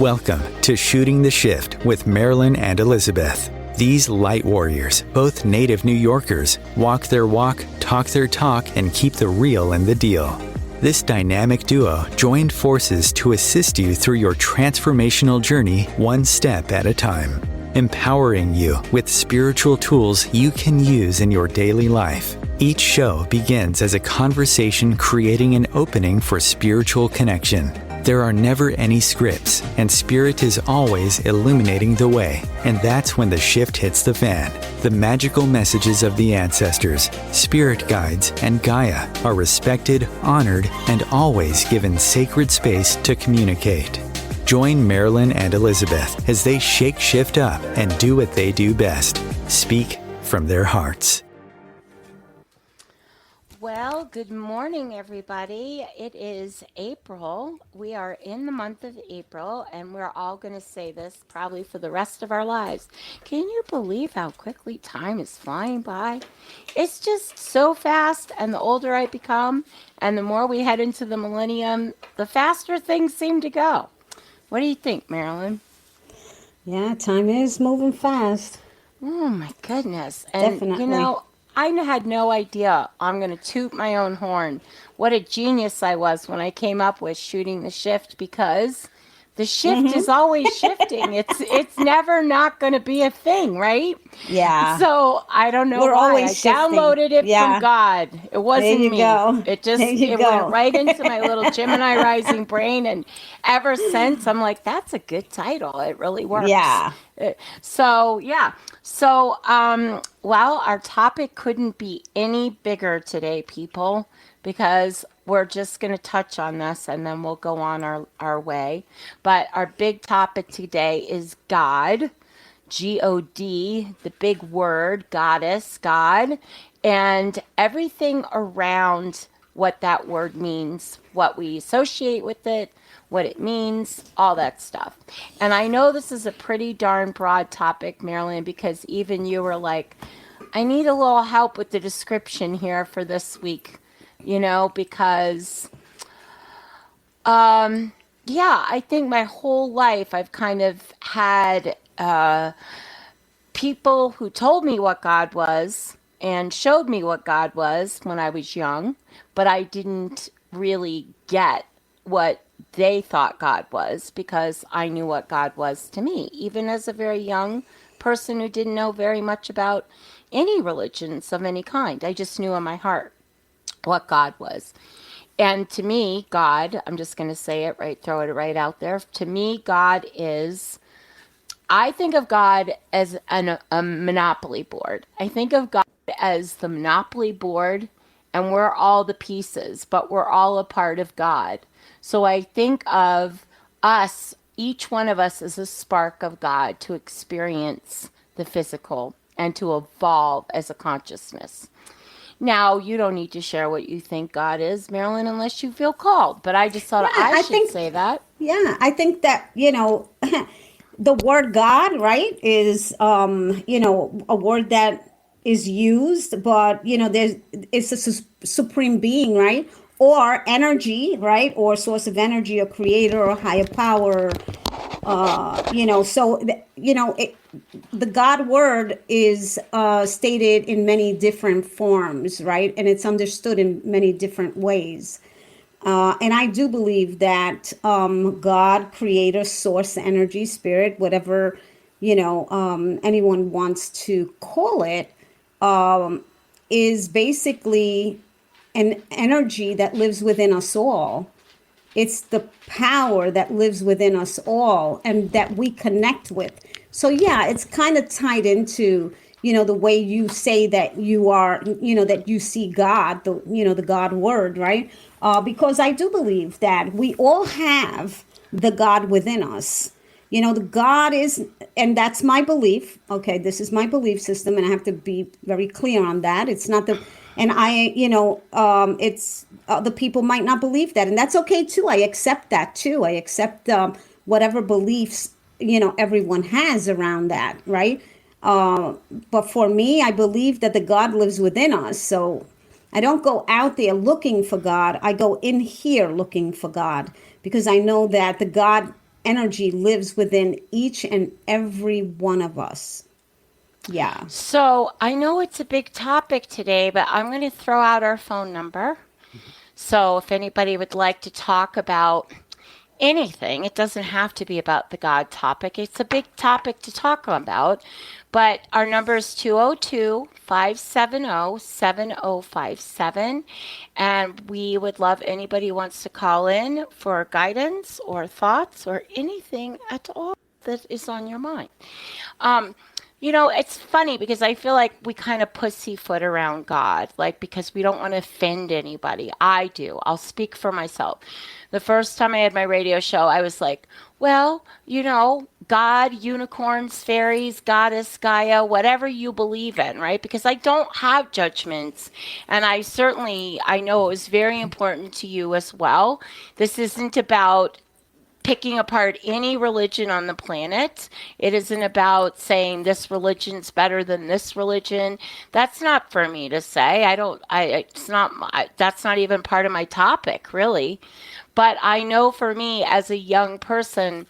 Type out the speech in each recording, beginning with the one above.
Welcome to Shooting the Shift with Marilyn and Elizabeth. These light warriors, both native New Yorkers, walk their walk, talk their talk, and keep the real in the deal. This dynamic duo joined forces to assist you through your transformational journey one step at a time, empowering you with spiritual tools you can use in your daily life. Each show begins as a conversation creating an opening for spiritual connection. There are never any scripts, and Spirit is always illuminating the way. And that's when the shift hits the fan. The magical messages of the ancestors, spirit guides, and Gaia are respected, honored, and always given sacred space to communicate. Join Marilyn and Elizabeth as they shake shift up and do what they do best, speak from their hearts. Well, good morning, everybody. It is April. We are in the month of April, and we're all going to say this probably for the rest of our lives. Can you believe how quickly time is flying by? It's just so fast, and the older I become, and the more we head into the millennium, the faster things seem to go. What do you think, Marilyn? Yeah, time is moving fast. Oh, my goodness. And, Definitely. I had no idea. I'm going to toot my own horn. What a genius I was when I came up with shooting the shift, because the shift is always shifting. It's never not going to be a thing, right? Yeah. So I don't know We're why. always I shifting. downloaded it Yeah. from God. It wasn't There you me. go. It just There you it go. went right into my little Gemini rising brain, and ever since I'm like, that's a good title. It really works. Yeah. Well, our topic couldn't be any bigger today, people, because we're just going to touch on this and then we'll go on our way. But our big topic today is God, G-O-D, the big word, goddess, God, and everything around what that word means, what we associate with it, what it means, all that stuff. And I know this is a pretty darn broad topic, Marilyn, because even you were like, I need a little help with the description here for this week, because, I think my whole life I've kind of had people who told me what God was and showed me what God was when I was young, but I didn't really get what they thought God was, because I knew what God was to me, even as a very young person who didn't know very much about any religions of any kind. I just knew in my heart what God was. And to me, God, I'm just going to say it right, throw it right out there. To me, God is, I think of God as a monopoly board. I think of God as the monopoly board, and we're all the pieces, but we're all a part of God. So I think of us, each one of us, as a spark of God to experience the physical and to evolve as a consciousness. Now, you don't need to share what you think God is, Marilyn, unless you feel called. But I just thought I should say that. Yeah, I think that, the word God, right, is, a word that is used, but, it's a supreme being, right? Or energy, right? Or source of energy, or creator, or higher power, the God word is stated in many different forms, right? And it's understood in many different ways. And I do believe that God, creator, source, energy, spirit, whatever, anyone wants to call it, is basically an energy that lives within us all. It's the power that lives within us all and that we connect with. So yeah, it's kind of tied into, the way you say that you are, that you see God, the God word, right? Because I do believe that we all have the God within us. The God is, and that's my belief. Okay, this is my belief system, and I have to be very clear on that. It's not it's the people might not believe that, and that's okay too. I accept that too. I accept whatever beliefs everyone has around that, right? But for me, I believe that the God lives within us. So I don't go out there looking for God. I go in here looking for God, because I know that the God energy lives within each and every one of us. Yeah. So I know it's a big topic today, but I'm going to throw out our phone number. So if anybody would like to talk about anything, it doesn't have to be about the God topic. It's a big topic to talk about. But our number is 202-570-7057. And we would love anybody who wants to call in for guidance or thoughts or anything at all that is on your mind. Um, it's funny because I feel like we kind of pussyfoot around God, like because we don't want to offend anybody. I do. I'll speak for myself. The first time I had my radio show, I was like, well, God, unicorns, fairies, goddess, Gaia, whatever you believe in, right? Because I don't have judgments. And I know it was very important to you as well. This isn't about picking apart any religion on the planet. It isn't about saying this religion's better than this religion. That's not for me to say. That's not even part of my topic, really. But I know for me as a young person,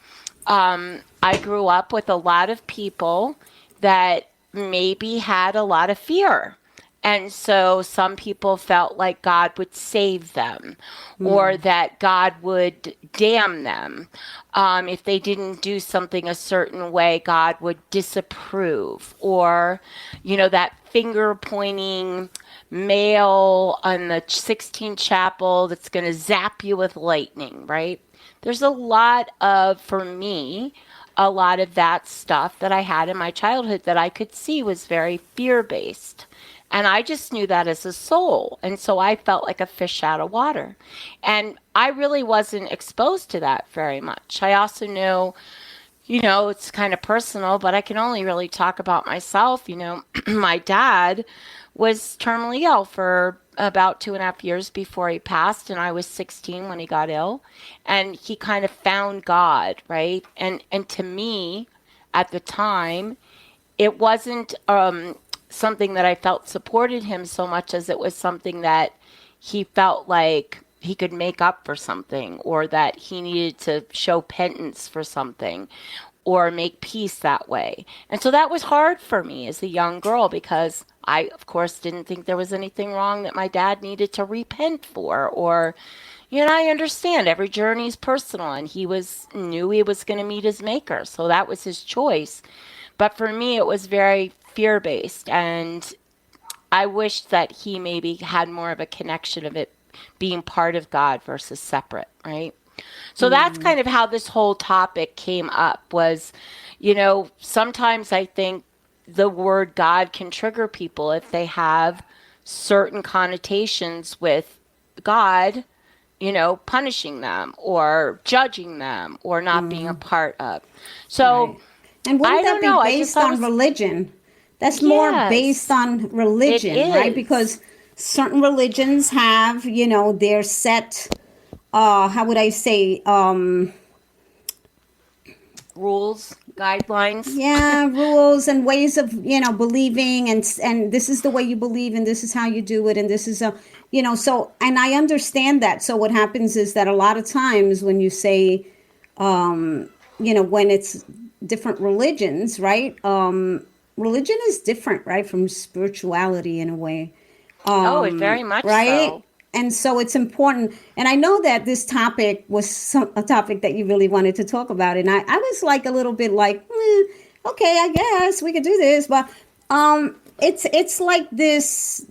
I grew up with a lot of people that maybe had a lot of fear. And so some people felt like God would save them or that God would damn them. If they didn't do something a certain way, God would disapprove. Or, that finger pointing male on the Sixtine Chapel that's going to zap you with lightning, right? There's for me, a lot of that stuff that I had in my childhood that I could see was very fear-based. And I just knew that as a soul. And so I felt like a fish out of water. And I really wasn't exposed to that very much. I also knew, it's kind of personal, but I can only really talk about myself. My dad was terminally ill for about 2.5 years before he passed. And I was 16 when he got ill. And he kind of found God, right? And to me, at the time, it wasn't something that I felt supported him so much as it was something that he felt like he could make up for something, or that he needed to show penance for something or make peace that way. And so that was hard for me as a young girl because I, of course, didn't think there was anything wrong that my dad needed to repent for. Or, I understand every journey is personal, and knew he was going to meet his maker. So that was his choice. But for me, it was very fear-based, and I wish that he maybe had more of a connection of it being part of God versus separate, right? So that's kind of how this whole topic came up was, sometimes I think the word God can trigger people if they have certain connotations with God, punishing them or judging them or not being a part of. So Right. And wouldn't that be based on religion? That's more based yes, on it religion, right? is. Because certain religions have, their set, how would I say, Rules, guidelines. yeah, rules and ways of, believing, and this is the way you believe, and this is how you do it, and this is so, and I understand that. So what happens is that a lot of times when you say, when it's different religions, right? Religion is different, right, from spirituality in a way, It very much right? so. And so it's important. And I know that this topic was a topic that you really wanted to talk about. And I was like a little bit like, okay, I guess we could do this. But it's like this.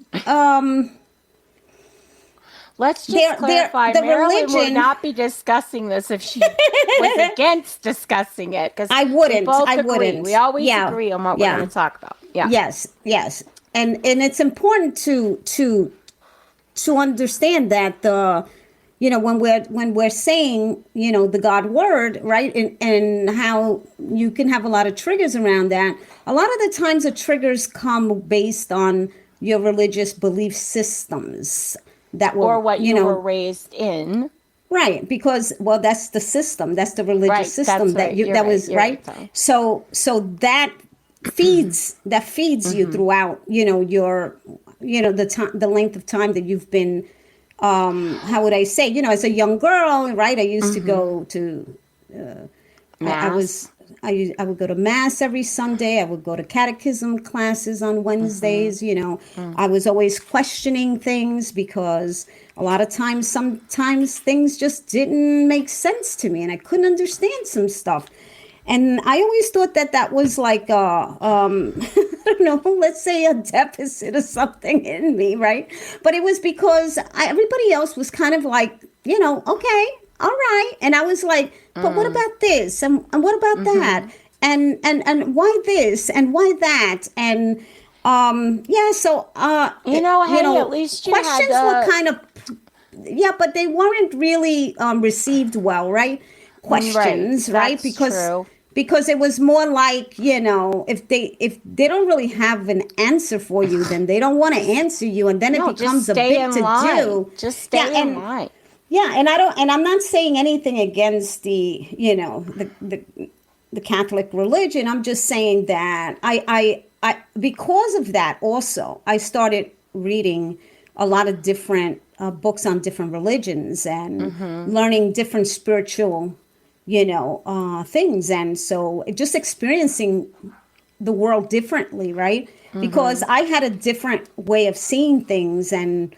Let's just clarify, the Marilyn would religion. not be discussing this if she was against discussing it, because I wouldn't. we both I agree. wouldn't. We always Yeah. agree on what we're Yeah. going to talk about. Yeah. Yes. Yes. And it's important to understand that when we're saying, the God word, right, and how you can have a lot of triggers around that. A lot of the times the triggers come based on your religious belief systems that were, Or what you were raised in. right, because that's the system, that's the religious Right, system that's right. You're that right. was You're right. right. So that feeds you throughout, your, the time, the length of time that you've been, how would I say, as a young girl, right? I used to go to I Mass. was I would go to mass every Sunday. I would go to catechism classes on Mm-hmm. Wednesdays. I was always questioning things because a lot of times, sometimes things just didn't make sense to me, and I couldn't understand some stuff. And I always thought that that was like I don't know, let's say a deficit or something in me, right? But it was because everybody else was kind of like, okay, all right. And I was like, but what Mm. about this? And what about that? Mm-hmm. And why this? And why that? And yeah, so Hey, at least you had questions were the kind of, yeah, but they weren't really received well, right? right. Questions, right? That's Because true. it was more like, if they don't really have an answer for you, then they don't want to answer you, and then it No, just becomes a stay bit in to line. do. Just Yeah, stay in and line. yeah, and I'm not saying anything against the Catholic religion. I'm just saying that I because of that also I started reading a lot of different books on different religions and Mm-hmm. learning different spiritual things, and so just experiencing the world differently, right? Because Mm-hmm. I had a different way of seeing things, and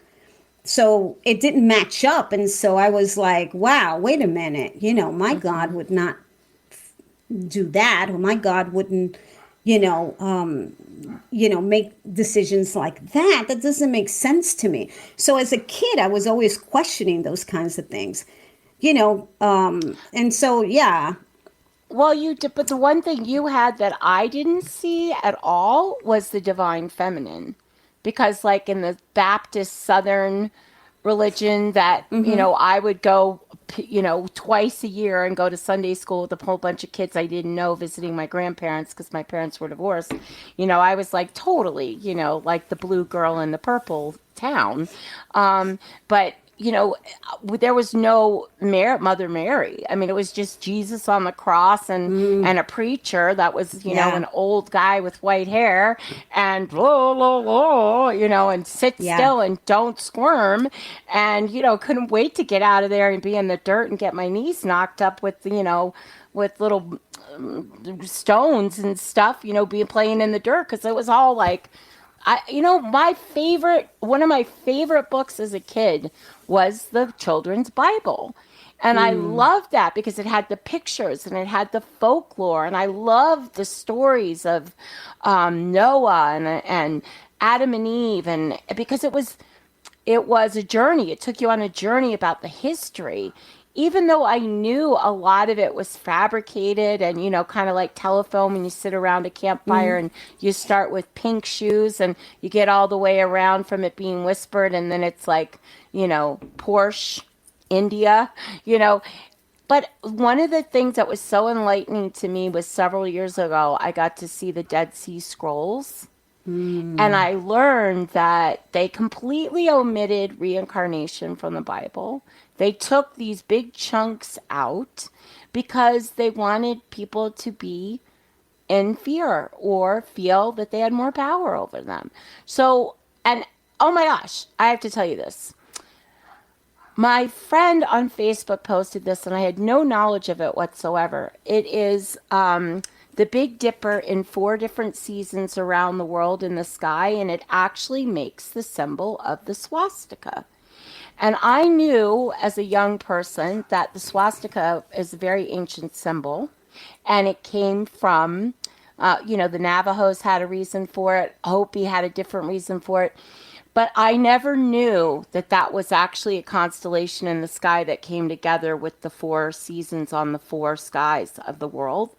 so it didn't match up, and so I was like, wow, wait a minute, my God Mm-hmm. would not do that, or my God wouldn't you know um make decisions like that. That doesn't make sense to me. So as a kid, I was always questioning those kinds of things, and so yeah. Well, you did, but the one thing you had that I didn't see at all was the divine feminine. Because, like in the Baptist Southern religion, that, I would go, twice a year and go to Sunday school with a whole bunch of kids I didn't know visiting my grandparents because my parents were divorced. I was like totally, like the blue girl in the purple town. But there was no Mother Mary. I mean, it was just Jesus on the cross and a preacher that was, Yeah. an old guy with white hair and blah, blah, blah, and sit Yeah. still and don't squirm. And, couldn't wait to get out of there and be in the dirt and get my knees knocked up with, with little stones and stuff, being playing in the dirt because it was all like one of my favorite books as a kid was the children's Bible. And I loved that because it had the pictures and it had the folklore. And I loved the stories of Noah and Adam and Eve. And because it was a journey. It took you on a journey about the history. Even though I knew a lot of it was fabricated and, kind of like telephone when you sit around a campfire and you start with pink shoes and you get all the way around from it being whispered and then it's like, Porsche, India, you know. But one of the things that was so enlightening to me was several years ago, I got to see the Dead Sea Scrolls. And I learned that they completely omitted reincarnation from the Bible. They took these big chunks out because they wanted people to be in fear or feel that they had more power over them. So, and oh my gosh, I have to tell you this. My friend on Facebook posted this, and I had no knowledge of it whatsoever. It is the Big Dipper in 4 different seasons around the world in the sky, and it actually makes the symbol of the swastika. And I knew as a young person that the swastika is a very ancient symbol, and it came from, the Navajos had a reason for it. Hopi had a different reason for it. But I never knew that that was actually a constellation in the sky that came together with the 4 seasons on the 4 skies of the world.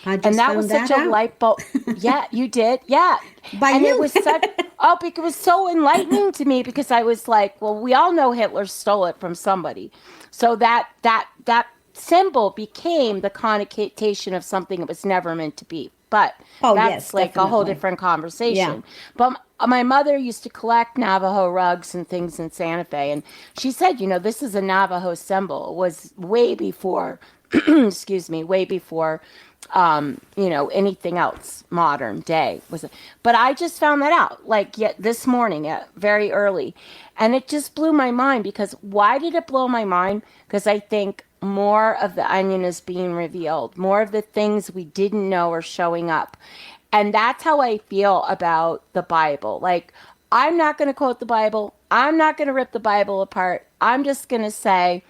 I And just that was found such that a out light bulb. Yeah, you did. Yeah. by And it you. was such, oh, because it was so enlightening to me because I was like, well, we all know Hitler stole it from somebody. So that symbol became the connotation of something it was never meant to be. But Oh yes, that's like a whole definitely. different Yeah. conversation. But my mother used to collect Navajo rugs and things in Santa Fe. And she said, this is a Navajo symbol. It was way before, excuse me, way before anything else modern day was it. But I just found that out like yet this morning very early. And it just blew my mind because why did it blow my mind? Because I think more of the onion is being revealed. More of the things we didn't know are showing up. And that's how I feel about the Bible. Like, I'm not going to quote the Bible. I'm not going to rip the Bible apart. I'm just going to say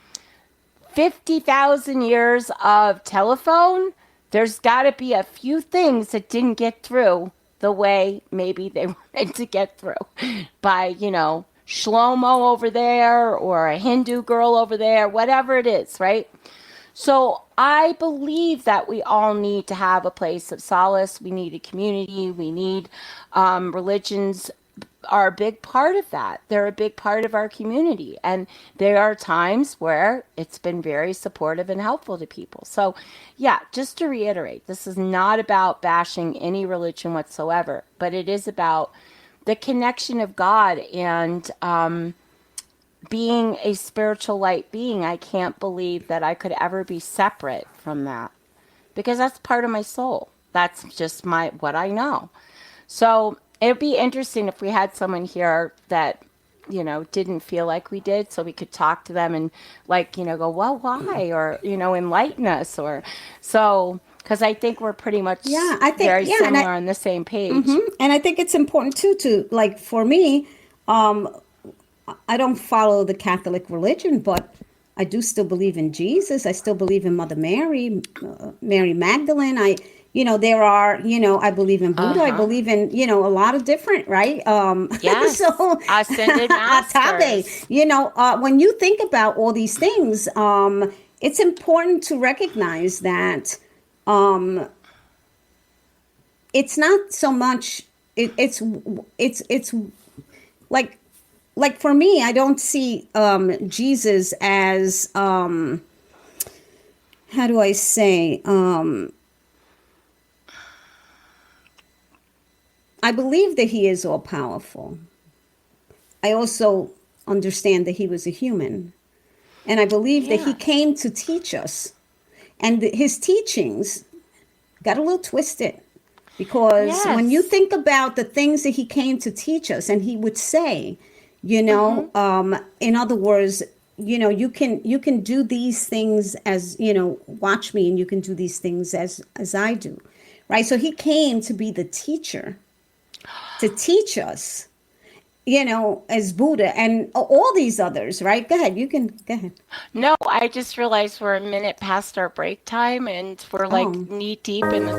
50,000 years of telephone, there's got to be a few things that didn't get through the way maybe they wanted to get through by, Shlomo over there or a Hindu girl over there, whatever it is, right? So I believe that we all need to have a place of solace. We need a community. We need religions are a big part of that. They're a big part of our community. And there are times where it's been very supportive and helpful to people. So yeah, just to reiterate, this is not about bashing any religion whatsoever, but it is about the connection of God and being a spiritual light being. I can't believe that I could ever be separate from that because that's part of my soul. That's just what I know. So it'd be interesting if we had someone here that, didn't feel like we did, so we could talk to them and go, well, why? Or, enlighten us or so, because I think we're pretty much very similar on the same page. And I think it's important too, for me, I don't follow the Catholic religion, but I do still believe in Jesus. I still believe in Mother Mary, Mary Magdalene. There are, I believe in Buddha. I believe in, a lot of different, right? Yes. So Ascended masters. When you think about all these things, it's important to recognize that it's not so much. It's like for me, I don't see Jesus as how do I say? I believe that he is all powerful. I also understand that he was a human. And I believe that he came to teach us. And his teachings got a little twisted. Because when you think about the things that he came to teach us, and he would say, in other words, you can do these things as, watch me, and you can do these things as I do. Right? So he came to be the teacher, to teach us, as Buddha and all these others, right? Go ahead. Go ahead. No, I just realized we're a minute past our break time and we're knee deep in the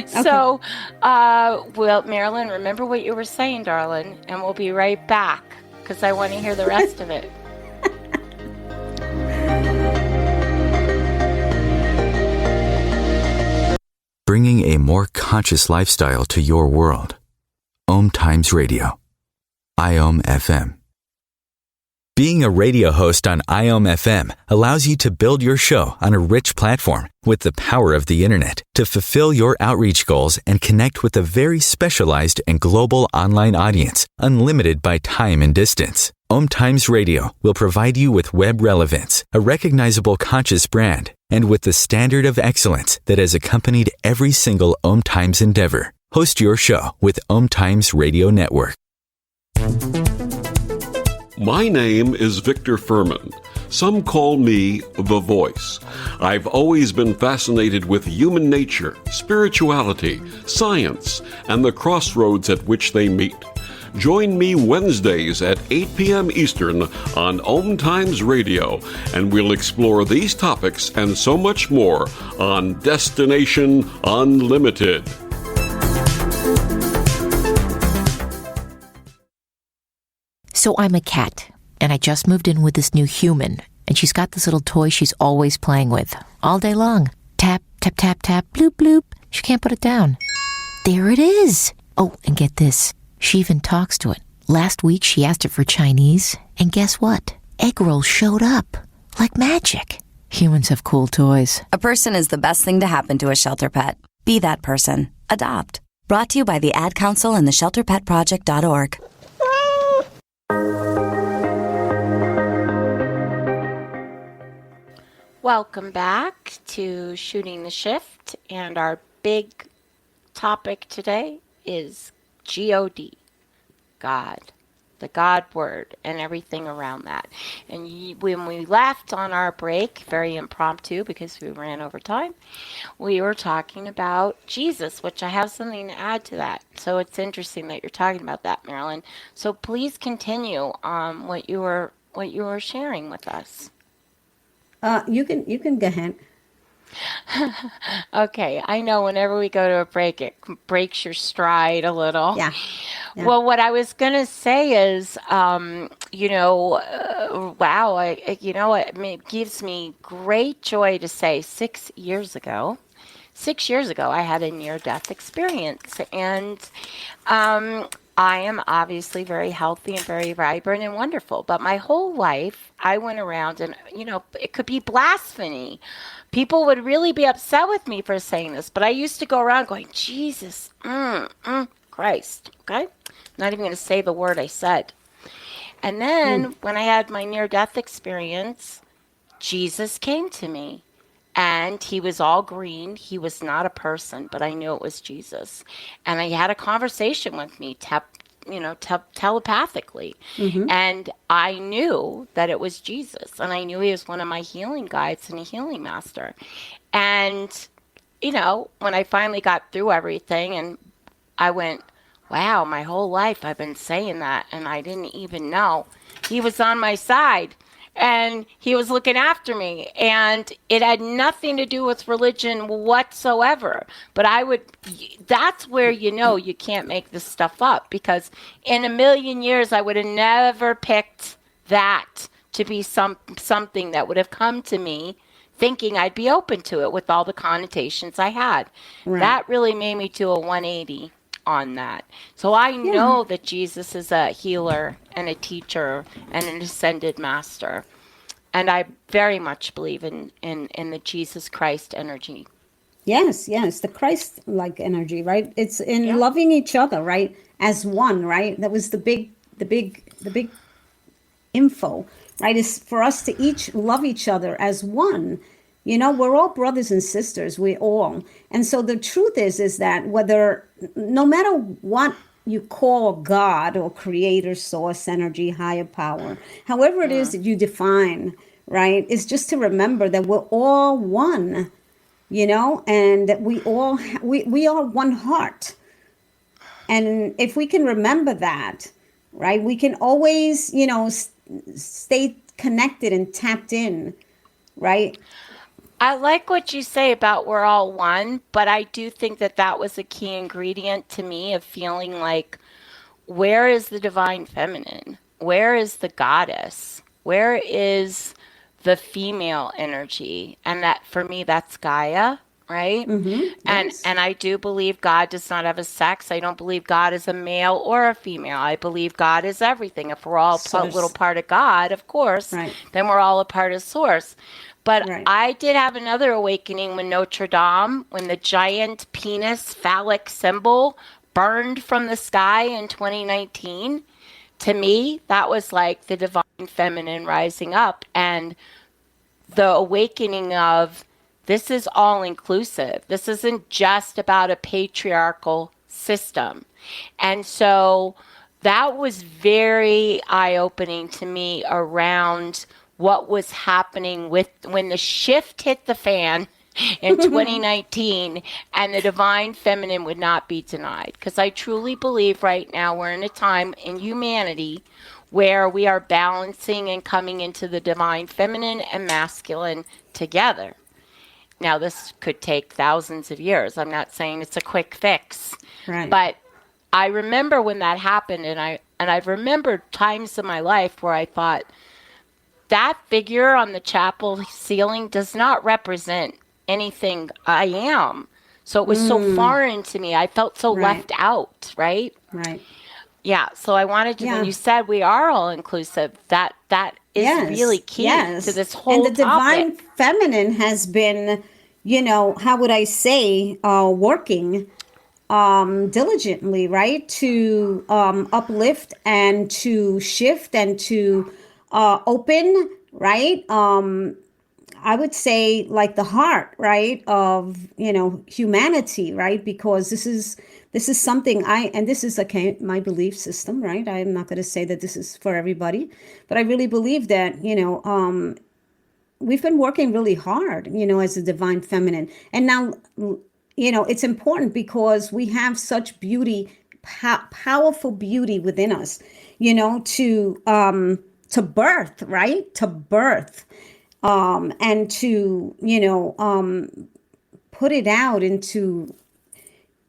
So, Marilyn, remember what you were saying, darling, and we'll be right back because I want to hear the rest of it. Bringing a more conscious lifestyle to your world. OMTimes Radio. IOM FM. Being a radio host on IOM FM allows you to build your show on a rich platform with the power of the internet to fulfill your outreach goals and connect with a very specialized and global online audience, unlimited by time and distance. OMTimes Radio will provide you with web relevance, a recognizable conscious brand, and with the standard of excellence that has accompanied every single OMTimes endeavor. Host your show with OMTimes Radio Network. My name is Victor Furman. Some call me The Voice. I've always been fascinated with human nature, spirituality, science, and the crossroads at which they meet. Join me Wednesdays at 8 p.m. Eastern on OMTimes Radio, and we'll explore these topics and so much more on Destination Unlimited. So I'm a cat, and I just moved in with this new human, and she's got this little toy she's always playing with, all day long. Tap, tap, tap, tap, bloop, bloop. She can't put it down. There it is. Oh, and get this. She even talks to it. Last week, she asked it for Chinese, and guess what? Egg rolls showed up. Like magic. Humans have cool toys. A person is the best thing to happen to a shelter pet. Be that person. Adopt. Brought to you by the Ad Council and the ShelterPetProject.org. Welcome back to Shooting the Shift, and our big topic today is God. God. the God word, and everything around that. And when we left on our break, very impromptu because we ran over time, we were talking about Jesus, which I have something to add to that. So it's interesting that you're talking about that, Marilyn. So please continue what you were sharing with us. You can go ahead. Okay, I know whenever we go to a break, it breaks your stride a little. Yeah. Yeah. Well, what I was going to say is, wow, it gives me great joy to say 6 years ago, I had a near-death experience, and I am obviously very healthy and very vibrant and wonderful. But my whole life, I went around and, it could be blasphemy. People would really be upset with me for saying this, but I used to go around going, Jesus, Christ, okay? Not even going to say the word I said. And then when I had my near-death experience, Jesus came to me. And he was all green. He was not a person, but I knew it was Jesus. And he had a conversation with me, telepathically. And I knew that it was Jesus. And I knew he was one of my healing guides and a healing master. And, when I finally got through everything, and I went, wow, my whole life I've been saying that, and I didn't even know. He was on my side. And he was looking after me, and it had nothing to do with religion whatsoever. But that's where you can't make this stuff up, because in a million years I would have never picked that to be something that would have come to me thinking I'd be open to it with all the connotations I had. Right. That really made me do a 180 on that. So I know that Jesus is a healer and a teacher and an ascended master. And I very much believe in the Jesus Christ energy. Yes, the Christ-like energy, right? It's in loving each other, right? As one, right? That was the big info, right? Is for us to each love each other as one. We're all brothers and sisters, we all. And so the truth is that no matter what you call God or creator, source, energy, higher power, however it is that you define, right, is just to remember that we're all one, and that we are one heart. And if we can remember that, right, we can always, stay connected and tapped in, right? I like what you say about we're all one, but I do think that was a key ingredient to me of feeling like, where is the divine feminine? Where is the goddess? Where is the female energy? And that, for me, that's Gaia, right? And I do believe God does not have a sex. I don't believe God is a male or a female. I believe God is everything. If we're all a little part of God, of course, then we're all a part of Source. But I did have another awakening when Notre Dame, when the giant penis phallic symbol burned from the sky in 2019. To me, that was like the divine feminine rising up, and the awakening of, this is all inclusive. This isn't just about a patriarchal system. And so that was very eye-opening to me around what was happening when the shift hit the fan in 2019, and the divine feminine would not be denied. Because I truly believe right now we're in a time in humanity where we are balancing and coming into the divine feminine and masculine together. Now, this could take thousands of years. I'm not saying it's a quick fix. Right. But I remember when that happened, and I've remembered times in my life where I thought, that figure on the chapel ceiling does not represent anything I am. So it was so foreign to me. I felt so left out, right? Right. Yeah. So I wanted to, when you said we are all inclusive, that is really key to this whole And the divine feminine has been, how would I say, working diligently, right? To uplift and to shift and to open, right? I would say like the heart, right, of, humanity, right? Because this is This is something and this is my belief system, right? I'm not going to say that this is for everybody, but I really believe that, we've been working really hard, as a divine feminine. And now, it's important because we have such beauty, powerful beauty within us, to birth, right? To birth, and to, put it out into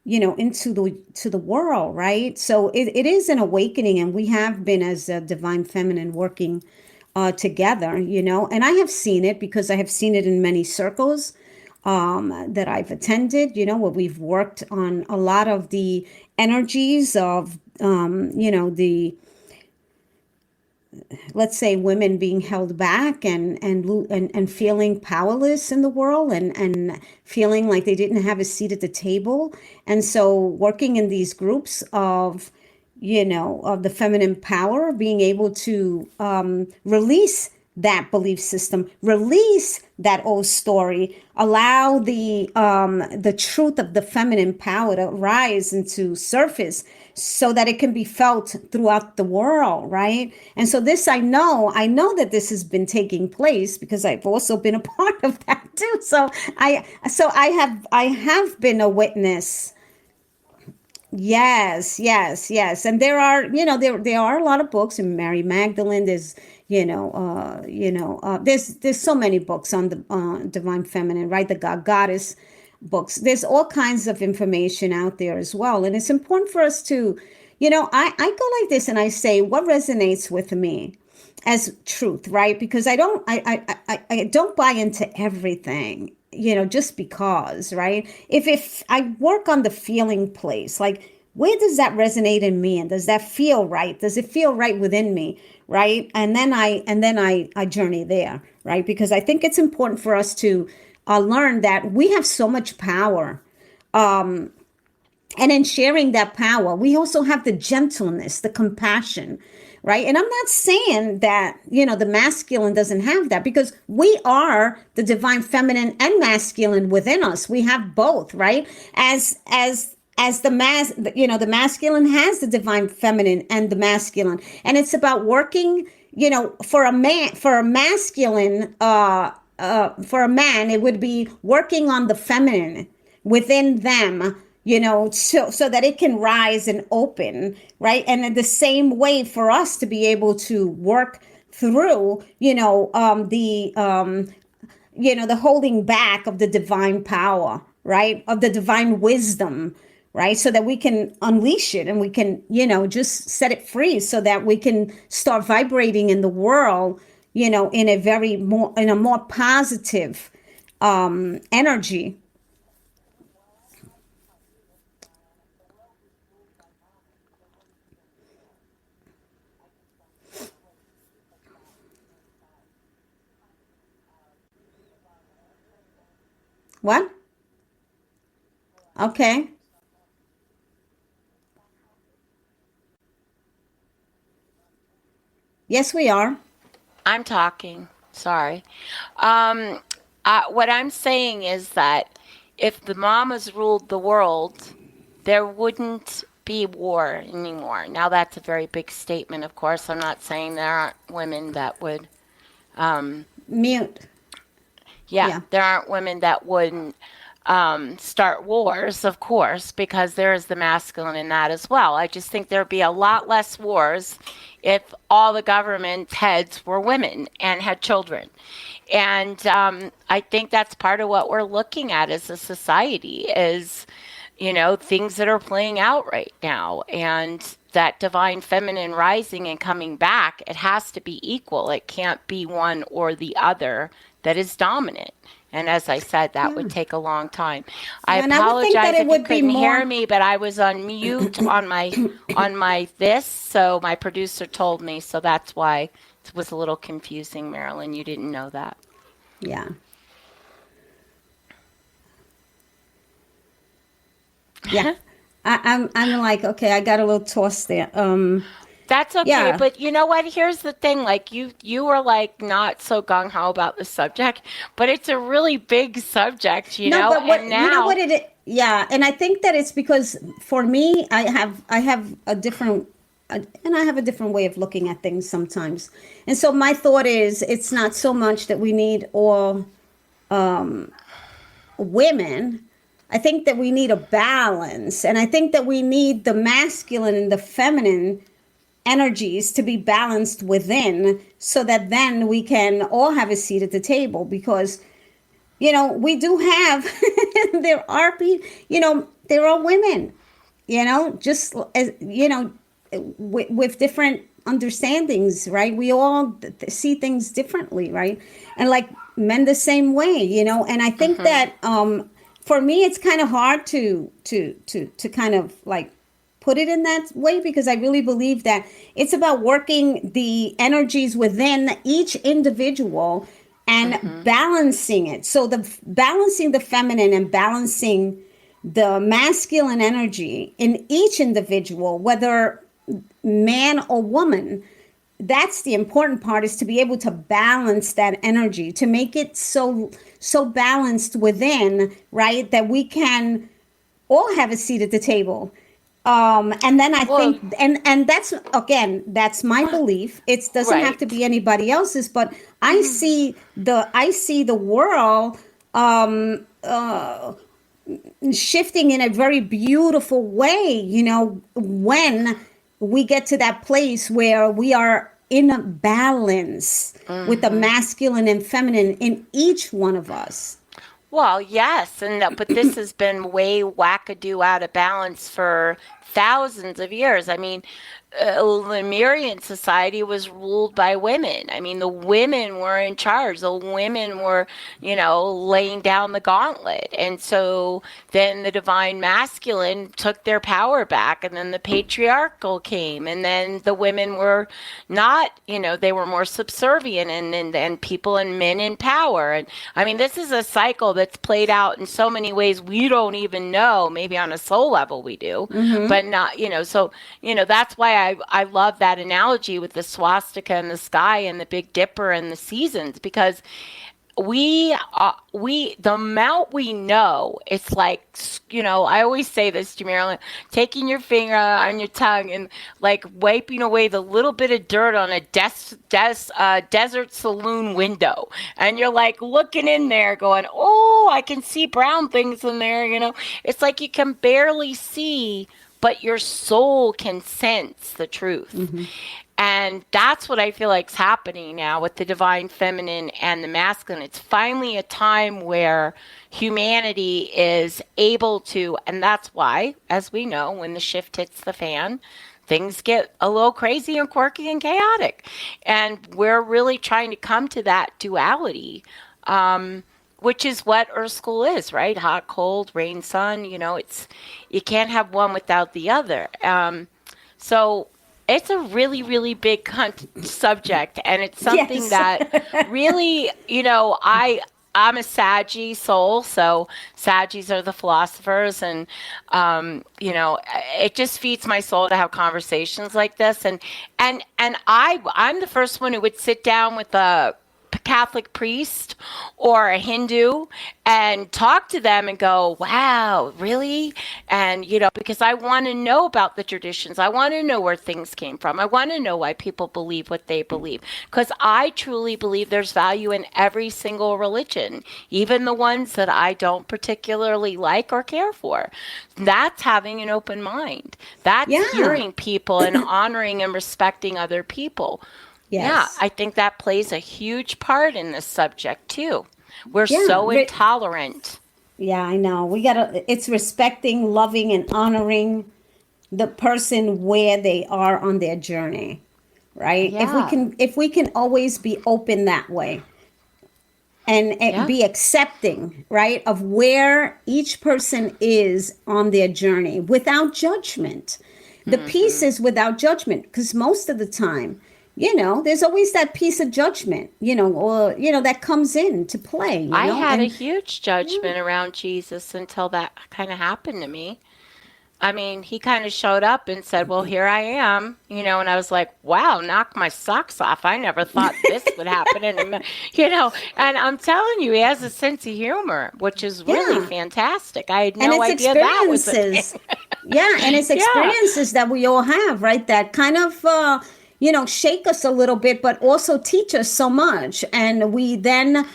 the world, right? So it is an awakening, and we have been, as a divine feminine, working together, and I have seen it because I have seen it in many circles that I've attended, where we've worked on a lot of the energies of, the, let's say, women being held back and feeling powerless in the world, and feeling like they didn't have a seat at the table. And so working in these groups of, of the feminine power, being able to release that belief system, release that old story, allow the truth of the feminine power to rise into surface so that it can be felt throughout the world, right? And so this, I know that this has been taking place because I've also been a part of that too. So I have been a witness. Yes. And there are, there are a lot of books in Mary Magdalene. There's, there's so many books on the divine feminine, right? The goddess books. There's all kinds of information out there as well. And it's important for us to, I go like this and I say, what resonates with me as truth, right? Because I don't buy into everything, just because, right? If I work on the feeling place, like, where does that resonate in me? And does that feel right? Does it feel right within me? Right. And then I journey there, right? Because I think it's important for us to learn that we have so much power. And in sharing that power, we also have the gentleness, the compassion, right? And I'm not saying that, the masculine doesn't have that, because we are the divine feminine and masculine within us. We have both, right? As the masculine has the divine feminine and the masculine. And it's about working, for a masculine, for a man, it would be working on the feminine within them, so that it can rise and open, right? And in the same way, for us to be able to work through, the holding back of the divine power, right? Of the divine wisdom, right? So that we can unleash it and we can, just set it free so that we can start vibrating in the world, in a more positive energy. What? Okay. Yes, we are. I'm talking. Sorry. What I'm saying is that if the mamas ruled the world, there wouldn't be war anymore. Now, that's a very big statement, of course. I'm not saying there aren't women that would. Mute. Yeah, there aren't women that wouldn't start wars, of course, because there is the masculine in that as well. I just think there'd be a lot less wars if all the government heads were women and had children. And I think that's part of what we're looking at as a society is, things that are playing out right now. And that divine feminine rising and coming back, it has to be equal. It can't be one or the other that is dominant. And as I said, that would take a long time. I apologize if you couldn't hear me, but I was on mute on my this, so my producer told me, so that's why it was a little confusing, Marilyn. You didn't know that. Yeah. Yeah. I'm like, okay, I got a little tossed there. That's okay, yeah. But you know what? Here's the thing. Like you were like not so gung ho about the subject, but it's a really big subject, you know. But what, and now, you know what it is? Yeah, and I think that it's because for me, I have a different and I have a different way of looking at things sometimes. And so my thought is, it's not so much that we need all women. I think that we need a balance, and I think that we need the masculine and the feminine energies to be balanced within, so that then we can all have a seat at the table. Because we do have there are people, there are women, just as with different understandings, right? We all see things differently, right? And like men the same way, and I think that for me it's kind of hard to kind of like put it in that way, because I really believe that it's about working the energies within each individual and balancing it. So balancing the feminine and balancing the masculine energy in each individual, whether man or woman, that's the important part, is to be able to balance that energy, to make it so balanced within, right, that we can all have a seat at the table. And then I think, and that's, again, that's my belief. It doesn't have to be anybody else's, but I see the world shifting in a very beautiful way, when we get to that place where we are in a balance with the masculine and feminine in each one of us. Well, yes, but this has been way wackadoo out of balance for thousands of years. I mean, Lemurian society was ruled by women. I mean, the women were in charge. The women were, laying down the gauntlet. And so then the divine masculine took their power back, and then the patriarchal came, and then the women were not, they were more subservient, and people and men in power. And I mean, this is a cycle that's played out in so many ways we don't even know. Maybe on a soul level we do, but not, so, that's why I love that analogy with the swastika in the sky and the Big Dipper and the seasons, because the amount we know, it's like, I always say this to Marilyn, taking your finger on your tongue and like wiping away the little bit of dirt on a desert saloon window. And you're like looking in there going, oh, I can see brown things in there. It's like you can barely see, but your soul can sense the truth. And that's what I feel like is happening now with the divine feminine and the masculine. It's finally a time where humanity is able to, and that's why, as we know, when the shift hits the fan, things get a little crazy and quirky and chaotic. And we're really trying to come to that duality, which is what Earth School is, right? Hot, cold, rain, sun, you can't have one without the other. So it's a really, really big subject, and it's something that really, I'm a Saggy soul, so Saggies are the philosophers, and it just feeds my soul to have conversations like this, and I'm the first one who would sit down with a Catholic priest or a Hindu and talk to them and go, wow, really? And, because I want to know about the traditions. I want to know where things came from. I want to know why people believe what they believe. Because I truly believe there's value in every single religion, even the ones that I don't particularly like or care for. That's having an open mind. That's hearing people and honoring and respecting other people. Yes. Yeah, I think that plays a huge part in this subject too. We're so intolerant. Yeah, I know. It's respecting, loving, and honoring the person where they are on their journey, right? Yeah. If we can always be open that way and be accepting, right, of where each person is on their journey without judgment. The peace is without judgment, because most of the time, there's always that piece of judgment, or, that comes into play. I had a huge judgment around Jesus until that kind of happened to me. I mean, he kind of showed up and said, well, here I am, and I was like, wow, knock my socks off. I never thought this would happen. And I'm telling you, he has a sense of humor, which is really fantastic. I had no idea that was a thing. Yeah, and it's experiences that we all have, right? That kind of, shake us a little bit, but also teach us so much. And we then,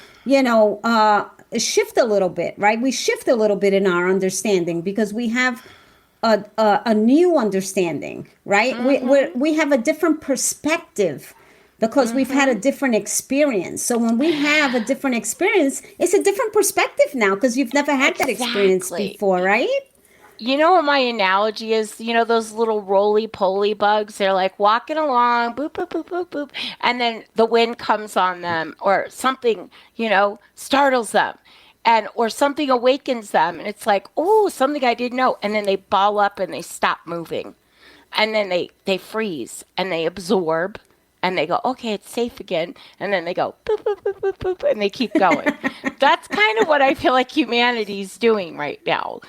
shift a little bit, right? We shift a little bit in our understanding because we have a new understanding, right? We have a different perspective because we've had a different experience. So when we have a different experience, it's a different perspective now because you've never had that experience before, right? You know what my analogy is? Those little roly-poly bugs, they're like walking along, boop, boop, boop, boop, boop, and then the wind comes on them or something, startles them. Or something awakens them, and it's like, oh, something I didn't know. And then they ball up and they stop moving. And then they freeze and they absorb and they go, okay, it's safe again. And then they go, boop, boop, boop, boop, boop, and they keep going. That's kind of what I feel like humanity's doing right now.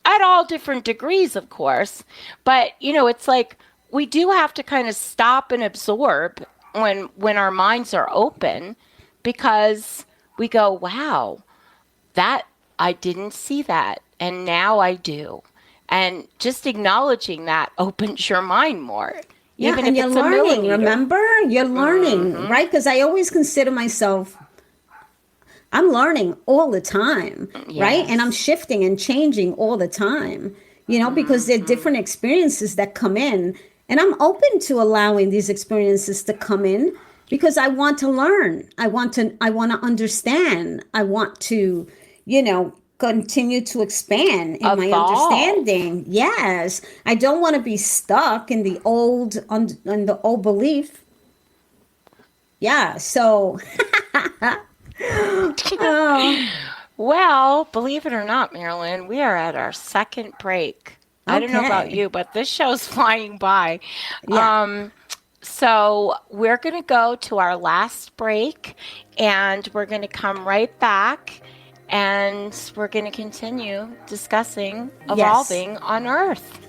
At all different degrees, of course. But, it's like we do have to kind of stop and absorb when our minds are open because we go, wow. That I didn't see that, and now I do. And just acknowledging that opens your mind more. Even if you're learning, remember? You're learning, right? Because I always consider myself, I'm learning all the time, right? And I'm shifting and changing all the time, because there are different experiences that come in. And I'm open to allowing these experiences to come in because I want to learn. I want to understand. I want to, continue to expand in my understanding. Yes. I don't want to be stuck in the old belief. Yeah. So, Well, believe it or not, Marilyn, we are at our second break. I don't know about you, but this show's flying by. Yeah. So we're going to go to our last break, and we're going to come right back, and we're going to continue discussing evolving on Earth.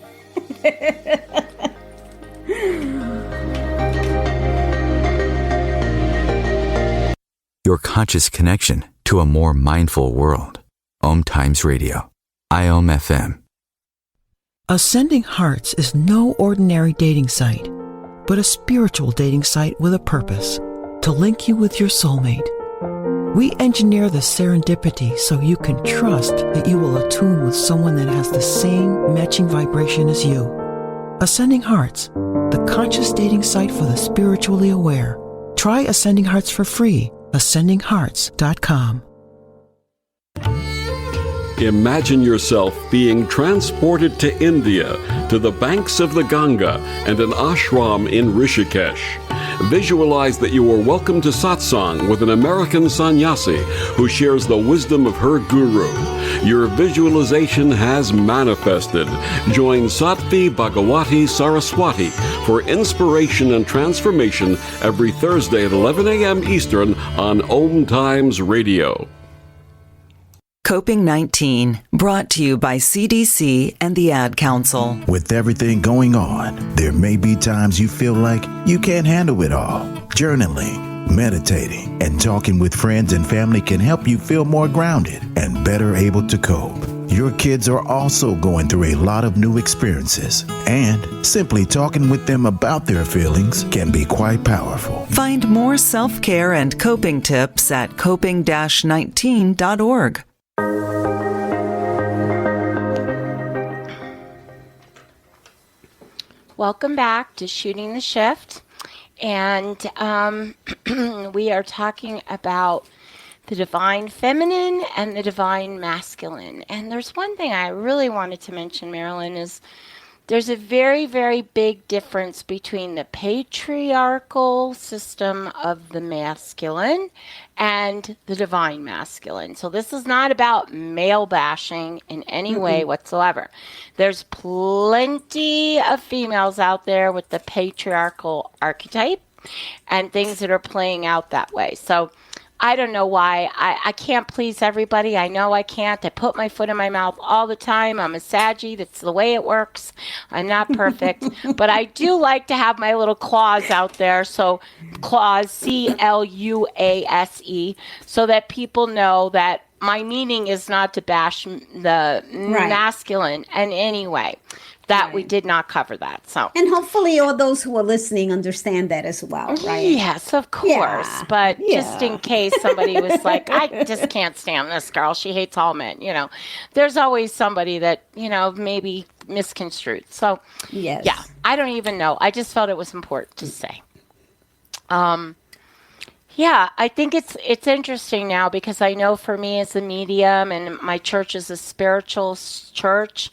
Your conscious connection to a more mindful world. OMTimes Radio. IOM FM. Ascending Hearts is no ordinary dating site, but a spiritual dating site with a purpose, to link you with your soulmate. We engineer the serendipity so you can trust that you will attune with someone that has the same matching vibration as you. Ascending Hearts, the conscious dating site for the spiritually aware. Try Ascending Hearts for free. AscendingHearts.com. Imagine yourself being transported to India, to the banks of the Ganga and an ashram in Rishikesh. Visualize that you are welcome to satsang with an American sannyasi who shares the wisdom of her guru. Your visualization has manifested. Join Sattvi Bhagawati Saraswati for inspiration and transformation every Thursday at 11 a.m. Eastern on OMTimes Radio. Coping 19, brought to you by CDC and the Ad Council. With everything going on, there may be times you feel like you can't handle it all. Journaling, meditating, and talking with friends and family can help you feel more grounded and better able to cope. Your kids are also going through a lot of new experiences, and simply talking with them about their feelings can be quite powerful. Find more self-care and coping tips at coping-19.org. Welcome back to Shooting the Shift, and we are talking about the divine feminine and the divine masculine. And there's one thing I really wanted to mention, Marilyn, is there's a very, very big difference between the patriarchal system of the masculine and the divine masculine. So this is not about male bashing in any way whatsoever. There's plenty of females out there with the patriarchal archetype and things that are playing out that way. So I don't know why. I can't please everybody. I know I can't. I put my foot in my mouth all the time. I'm a Saggy. That's the way it works. I'm not perfect. But I do like to have my little claws out there. So claws, CLUASE, so that people know that my meaning is not to bash the masculine in any way. That we did not cover that. So, and hopefully all those who are listening understand that as well, right? Yes, of course. But just in case somebody was like, I just can't stand this girl. She hates all men. There's always somebody that, maybe misconstrued. So, yeah, I don't even know. I just felt it was important to say. Yeah, I think it's interesting now because I know for me as a medium and my church is a spiritual church,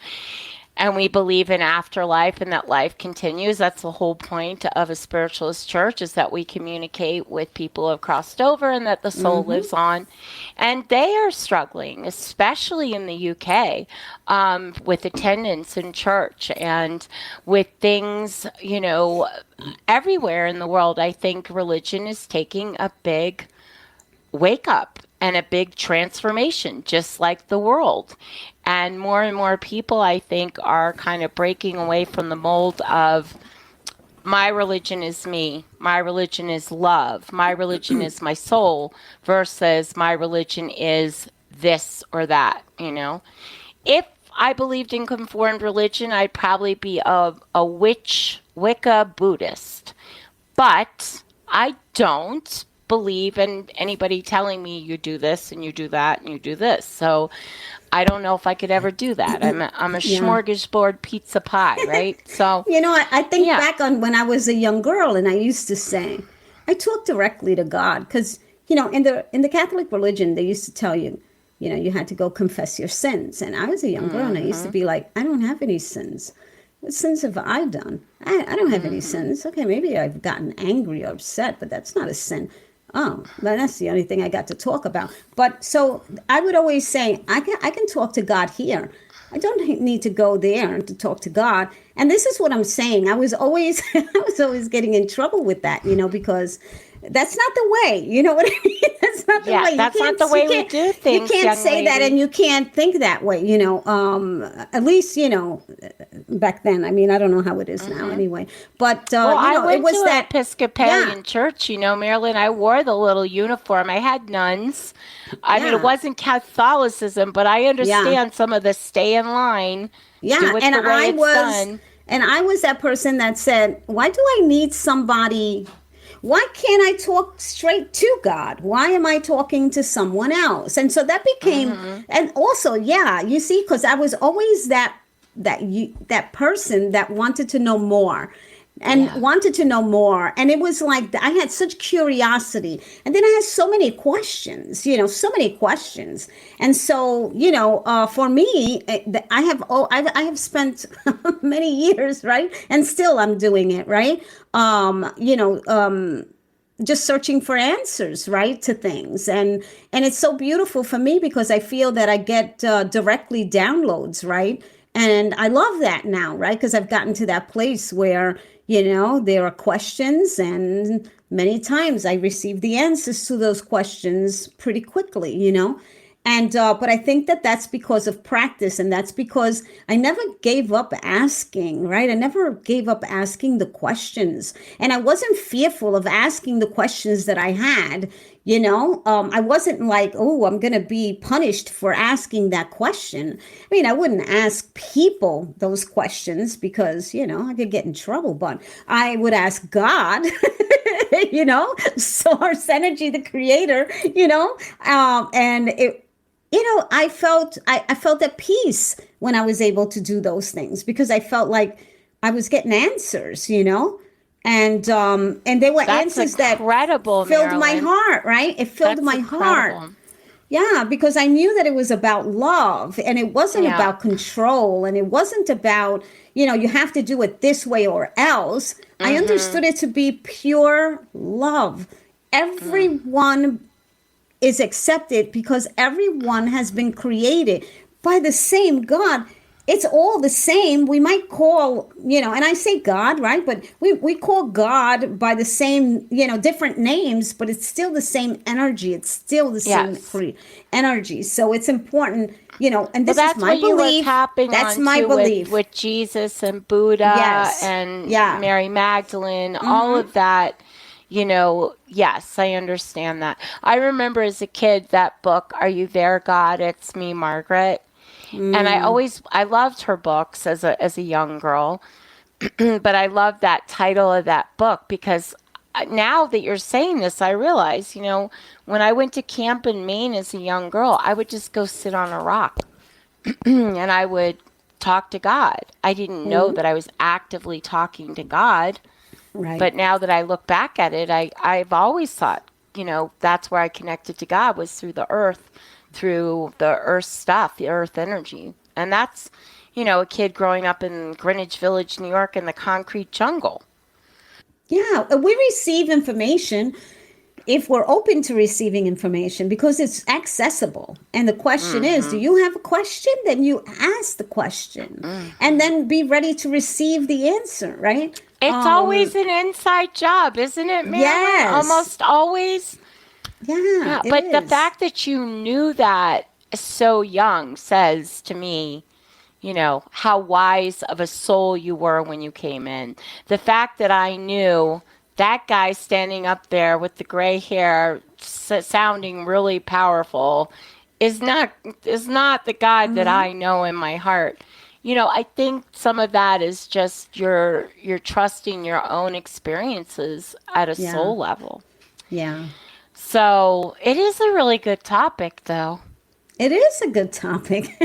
and we believe in afterlife and that life continues. That's the whole point of a spiritualist church, is that we communicate with people who have crossed over and that the soul lives on. And they are struggling, especially in the UK, with attendance in church and with things, everywhere in the world. I think religion is taking a big wake up and a big transformation, just like the world. And more people, I think, are kind of breaking away from the mold of my religion is me, my religion is love, my religion is my soul, versus my religion is this or that, If I believed in conformed religion, I'd probably be a Wicca Buddhist. But I don't believe in anybody telling me you do this and you do that and you do this. So I don't know if I could ever do that. I'm a smorgasbord pizza pie, right? So I think back on when I was a young girl, and I used to say, I talk directly to God, because in the Catholic religion they used to tell you, you had to go confess your sins. And I was a young girl, and I used to be like, I don't have any sins. What sins have I done? I don't have any sins. Okay, maybe I've gotten angry or upset, but that's not a sin. Oh, but that's the only thing I got to talk about. But so I would always say, I can talk to God here. I don't need to go there to talk to God. And this is what I'm saying. I was always getting in trouble with that, because that's not the way. You know what I mean? That's not the way. That's not the way we do things. You can't say that, and you can't think that way. At least back then. I mean, I don't know how it is now, anyway. But I went it was to that an Episcopalian church. Marilyn. I wore the little uniform. I had nuns. I mean, it wasn't Catholicism, but I understand some of the stay in line. Yeah, do it and the way it's done. And I was that person that said, why do I need somebody? Why can't I talk straight to God? Why am I talking to someone else? And so that became, and also, you see, because I was always that person that wanted to know more. And wanted to know more. And it was like, I had such curiosity. And then I had so many questions. And so, for me, I have spent many years, right? And still I'm doing it, right? Just searching for answers, right, to things. And it's so beautiful for me because I feel that I get directly downloads, right? And I love that now, right? Because I've gotten to that place where, there are questions, and many times I receive the answers to those questions pretty quickly, And, but I think that that's because of practice, and that's because I never gave up asking, right? I never gave up asking the questions, and I wasn't fearful of asking the questions that I had, I wasn't like, oh, I'm going to be punished for asking that question. I mean, I wouldn't ask people those questions because, I could get in trouble, but I would ask God, source energy, the creator, and it, I felt at peace when I was able to do those things because I felt like I was getting answers, and they were answers that filled Marilyn. my heart, right? It filled my heart. Yeah, because I knew that it was about love, and it wasn't about control, and it wasn't about, you have to do it this way or else. I understood it to be pure love. Everyone is accepted because everyone has been created by the same God. it's all the same. We might call, and I say God, right? But we call God by the same, different names, but it's still the same energy. It's still the same energy. So it's important, and this is my belief. That's what you were tapping That's on my belief. With Jesus and Buddha and Mary Magdalene, all of that. Yes, I understand that. I remember as a kid that book, Are You There, God? It's Me, Margaret. And I loved her books as a young girl, but I loved that title of that book because now that you're saying this, I realize, when I went to camp in Maine as a young girl, I would just go sit on a rock and I would talk to God. I didn't know that I was actively talking to God. Right. But now that I look back at it, I've always thought, that's where I connected to God was through the earth stuff, the earth energy. And that's, a kid growing up in Greenwich Village, New York, in the concrete jungle. Yeah, we receive information if we're open to receiving information because it's accessible. And the question is, do you have a question? Then you ask the question and then be ready to receive the answer, right? It's always an inside job, isn't it, Marilyn? Yes. Almost always. Yeah, but the fact that you knew that so young says to me, how wise of a soul you were when you came in. The fact that I knew that guy standing up there with the gray hair sounding really powerful is not the God that I know in my heart. I think some of that is just you're trusting your own experiences at a soul level. Yeah. So it is a really good topic, though. It is a good topic.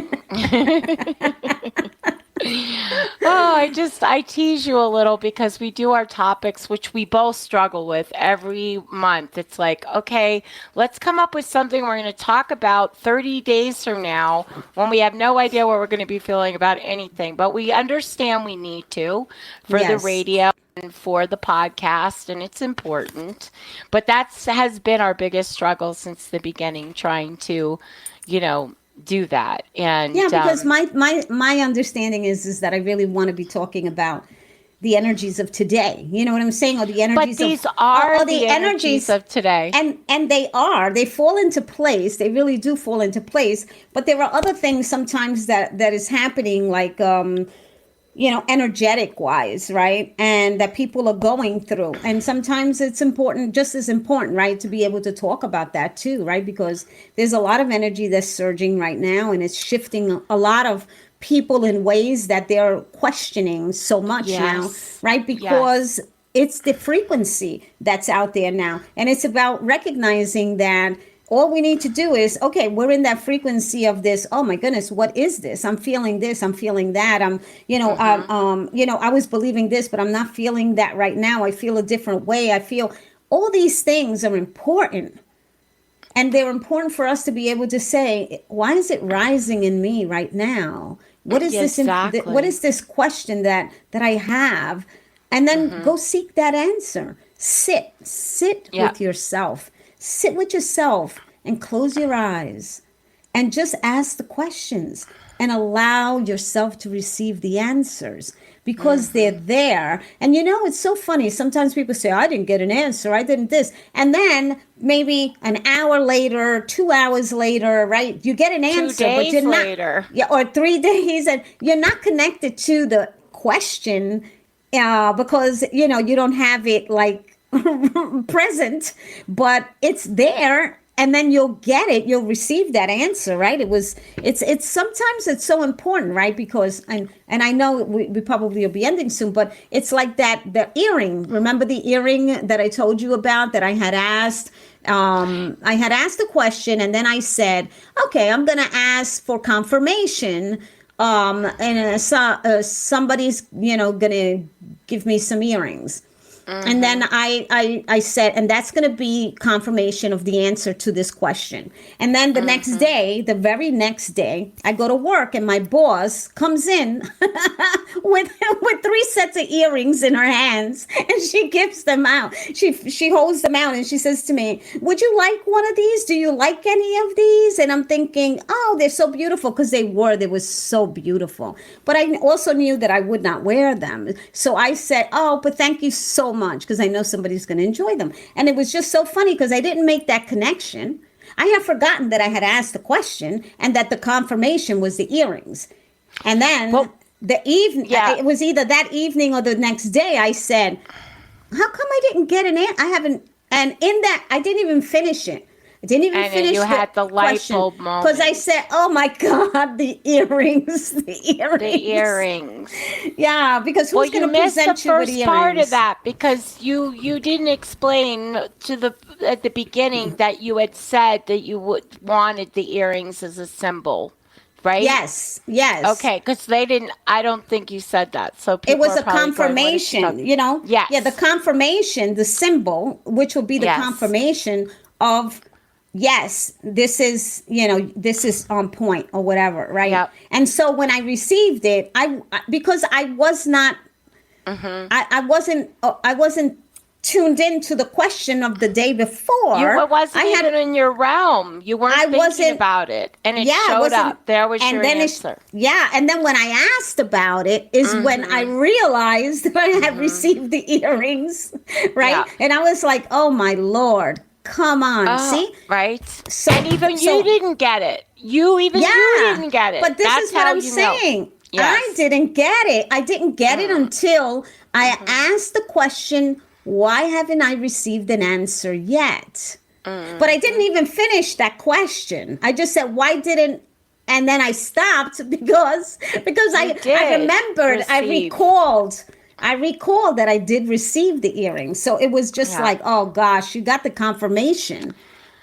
I tease you a little because we do our topics, which we both struggle with every month. It's like, okay, let's come up with something we're going to talk about 30 days from now when we have no idea what we're going to be feeling about anything. But we understand we need to for the radio and for the podcast, and it's important. But that has been our biggest struggle since the beginning, trying to, do that. And because my understanding is that I really want to be talking about the energies of today. You know what I'm saying? Or the energies but these are the energies of today. And they fall into place. They really do fall into place. But there are other things sometimes that is happening, like energetic wise, right? And that people are going through. And sometimes it's important, just as important, right, to be able to talk about that too, right? Because there's a lot of energy that's surging right now, and it's shifting a lot of people in ways that they're questioning so much now, right? Because it's the frequency that's out there now. And it's about recognizing that all we need to do is, okay, we're in that frequency of this. Oh my goodness, what is this? I'm feeling this. I'm feeling that. I was believing this, but I'm not feeling that right now. I feel a different way. I feel all these things are important. And they're important for us to be able to say, why is it rising in me right now? What is this? What is this question that I have? And then go seek that answer. Sit with yourself. Sit with yourself and close your eyes and just ask the questions and allow yourself to receive the answers because they're there. And it's so funny. Sometimes people say, I didn't get an answer. I didn't this. And then maybe an hour later, 2 hours later, right? You get an answer, 2 days but you're not, later. or 3 days, and you're not connected to the question because, you don't have it like present, but it's there, and then you'll get it, you'll receive that answer, right? It's sometimes it's so important, right? Because and I know we probably will be ending soon, but it's like the earring. Remember the earring that I told you about that I had asked? I had asked the question, and then I said, okay, I'm gonna ask for confirmation. And somebody's gonna give me some earrings. And then I said, and that's going to be confirmation of the answer to this question. And then the next day, the very next day, I go to work and my boss comes in with 3 sets of earrings in her hands, and she gives them out. She holds them out and she says to me, "Would you like one of these? Do you like any of these?" And I'm thinking, oh, they're so beautiful, because they were so beautiful. But I also knew that I would not wear them. So I said, "Oh, but thank you so much, because I know somebody's going to enjoy them." And it was just so funny because I didn't make that connection. I had forgotten that I had asked the question and that the confirmation was the earrings. And then it was either that evening or the next day, I said, "How come I didn't get an answer? I haven't." And in that, I didn't even finish it. I didn't even finish you had the light bulb moment. Because I said, "Oh my God, the earrings, the earrings." The earrings. Yeah, because who's going to present you with earrings? You missed the first part of that, because you didn't explain at the beginning that you had said that you wanted the earrings as a symbol, right? Yes. Okay, because I don't think you said that. So it was a confirmation, Yes. Yeah, the confirmation, the symbol, which will be the confirmation of, yes, this is on point or whatever, right? Yep. And so when I received it, because I was not, I wasn't tuned into the question of the day before. It wasn't even in your realm. You weren't thinking about it, and it showed up. There was your answer. And then when I asked about it is when I realized that I had received the earrings, right? Yeah. And I was like, "Oh my Lord. Come on, see?" Right. So, and even you didn't get it. You didn't get it. But this is what I'm saying. Yes. I didn't get it. I didn't get it until I asked the question, "Why haven't I received an answer yet?" But I didn't even finish that question. I just said, "Why didn't?" And then I stopped because I remembered, I recalled that I did receive the earrings. So it was just like, oh gosh, you got the confirmation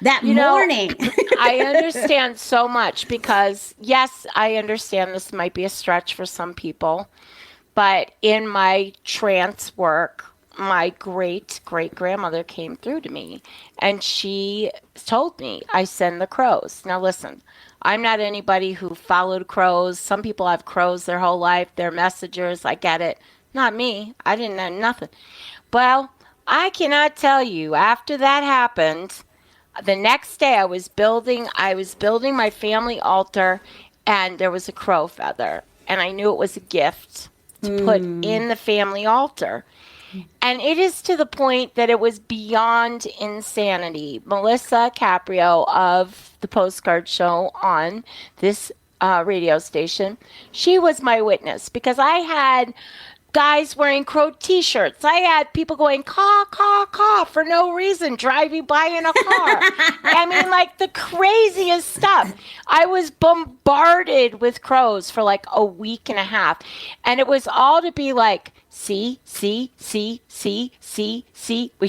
that morning. I understand so much, because yes, I understand this might be a stretch for some people, but in my trance work, my great-great-grandmother came through to me, and she told me, "I send the crows." Now listen, I'm not anybody who followed crows. Some people have crows their whole life. They're messengers. I get it. Not me. I didn't know nothing. Well, I cannot tell you, after that happened, the next day I was building my family altar, and there was a crow feather, and I knew it was a gift to put in the family altar. And it is to the point that it was beyond insanity. Melissa Caprio of the Postcard Show on this radio station, she was my witness, because I had guys wearing crow t-shirts. I had people going caw, caw, caw for no reason, driving by in a car. I mean, like the craziest stuff. I was bombarded with crows for like a week and a half. And it was all to be like, see, we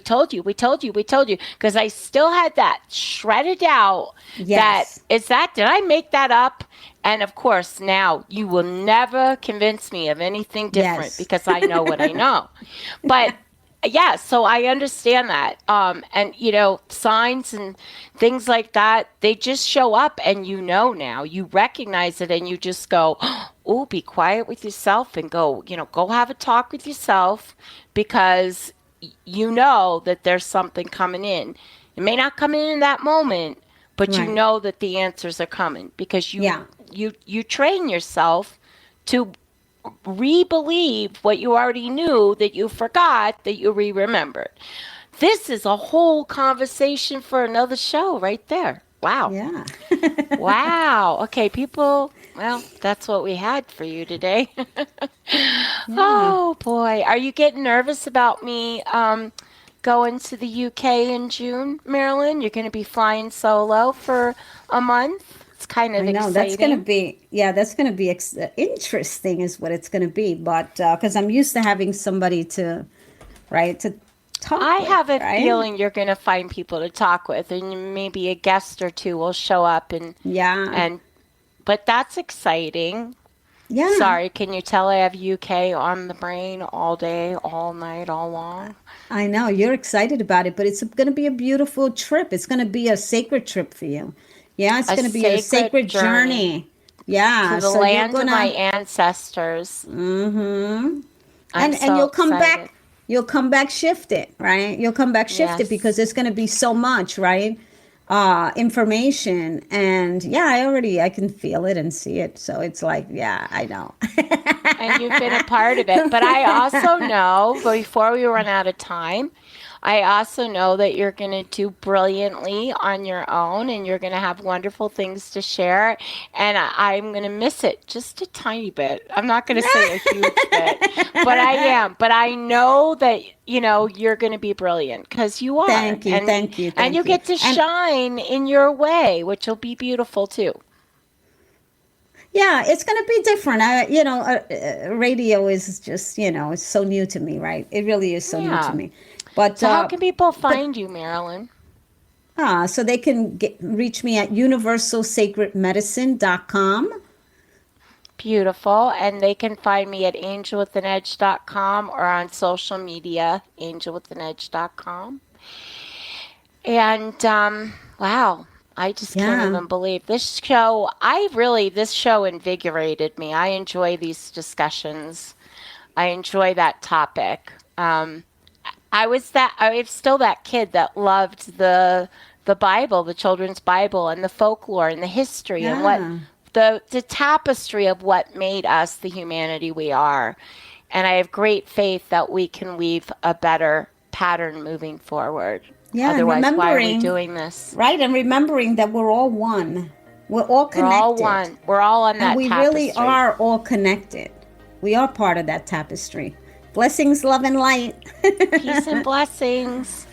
told you. Because I still had that shredded out. Yes. Did I make that up? And of course, now you will never convince me of anything different, because I know what I know. But yeah, so I understand that. And signs and things like that, they just show up, and now you recognize it, and you just go, "Oh, be quiet with yourself," and go have a talk with yourself, because you know that there's something coming in. It may not come in that moment, but you know that the answers are coming, because you train yourself to re-believe what you already knew that you forgot, that you re-remembered. This is a whole conversation for another show right there. Wow. Yeah. Wow. Okay, people. Well, that's what we had for you today. Oh, boy. Are you getting nervous about me going to the UK in June, Marilyn? You're going to be flying solo for a month? It's kind of exciting. That's going to be interesting is what it's going to be. But because I'm used to having somebody to talk I with, have a feeling you're going to find people to talk with, and maybe a guest or two will show up. But that's exciting. Yeah. Sorry, can you tell I have UK on the brain all day, all night, all long? I know you're excited about it, but it's going to be a beautiful trip. It's going to be a sacred trip for you. Yeah, it's A going to be a sacred sacred journey journey. Yeah, to the so you're land of my gonna, ancestors. mm-hmm. I'm And so you'll come excited. back. You'll come back shifted, right? You'll come back shifted because Yes. there's going to be so much, right? Information, and yeah, I can feel it and see it. So it's like, yeah, I know. And you've been a part of it. But I also know, before we run out of time, I also know that you're going to do brilliantly on your own and you're going to have wonderful things to share. And I'm going to miss it just a tiny bit. I'm not going to say a huge bit, but I am. But I know that, you're going to be brilliant because you are. Thank you, thank you, And thank you you. get to And shine in your way, which will be beautiful too. yeah, it's going to be different. Radio is just, it's so new to me, right? It really is so new to Yeah. me. But So how can people but find you, Marilyn? so they can reach me at universalsacredmedicine.com. Beautiful. And they can find me at angelwithanedge.com or on social media, angelwithanedge.com. And wow, I just can't Yeah. even believe this show. This show invigorated me. I enjoy these discussions. I enjoy that topic. I'm still that kid that loved the Bible, the children's Bible, and the folklore and the history and what Yeah. the tapestry of what made us the humanity we are. And I have great faith that we can weave a better pattern moving forward. Yeah, and Otherwise, why are we remembering, doing this? right? And remembering that we're all one. We're all We're all connected. one. We're all on And that we tapestry. really are all connected. We are part of that tapestry. Blessings, love, and light. Peace and blessings.